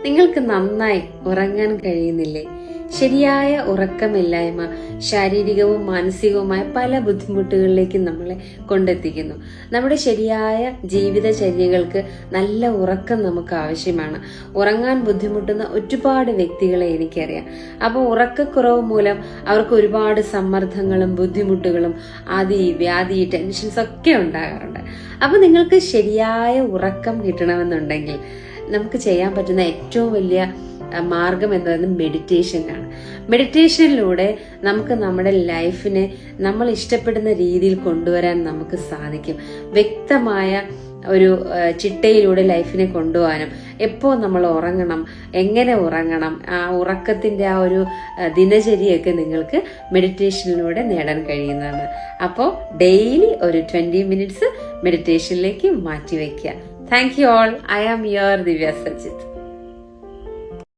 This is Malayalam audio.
നിങ്ങൾക്ക് നന്നായി ഉറങ്ങാൻ കഴിയുന്നില്ലേ? ശരിയായ ഉറക്കമില്ലായ്മ ശാരീരികവും മാനസികവുമായ പല ബുദ്ധിമുട്ടുകളിലേക്കും നമ്മളെ കൊണ്ടെത്തിക്കുന്നു. നമ്മുടെ ശരിയായ ജീവിതചര്യകൾക്ക് നല്ല ഉറക്കം നമുക്ക് ആവശ്യമാണ്. ഉറങ്ങാൻ ബുദ്ധിമുട്ടുന്ന ഒരുപാട് വ്യക്തികളെ എനിക്കറിയാം. അപ്പോൾ ഉറക്കക്കുറവ് മൂലം അവർക്ക് ഒരുപാട് സമ്മർദ്ദങ്ങളും ബുദ്ധിമുട്ടുകളും വ്യാധി ടെൻഷൻസ് ഒക്കെ ഉണ്ടാകാറുണ്ട്. അപ്പൊ നിങ്ങൾക്ക് ശരിയായ ഉറക്കം കിട്ടണമെന്നുണ്ടെങ്കിൽ നമുക്ക് ചെയ്യാൻ പറ്റുന്ന ഏറ്റവും വലിയ മാർഗം എന്ന് പറയുന്നത് മെഡിറ്റേഷനാണ്. മെഡിറ്റേഷനിലൂടെ നമുക്ക് നമ്മുടെ ലൈഫിനെ നമ്മൾ ഇഷ്ടപ്പെടുന്ന രീതിയിൽ കൊണ്ടുവരാൻ നമുക്ക് സാധിക്കും. വ്യക്തമായ ഒരു ചിട്ടയിലൂടെ ലൈഫിനെ കൊണ്ടുപോകാനും എപ്പോൾ നമ്മൾ ഉറങ്ങണം, എങ്ങനെ ഉറങ്ങണം, ആ ഉറക്കത്തിന്റെ ആ ഒരു ദിനചര്യയൊക്കെ നിങ്ങൾക്ക് മെഡിറ്റേഷനിലൂടെ നേടാൻ കഴിയുന്നതാണ്. അപ്പോൾ ഡെയിലി ഒരു 20 മിനിറ്റ്സ് മെഡിറ്റേഷനിലേക്ക് മാറ്റിവെക്കുക. Thank you all. I am your Divya Sajith.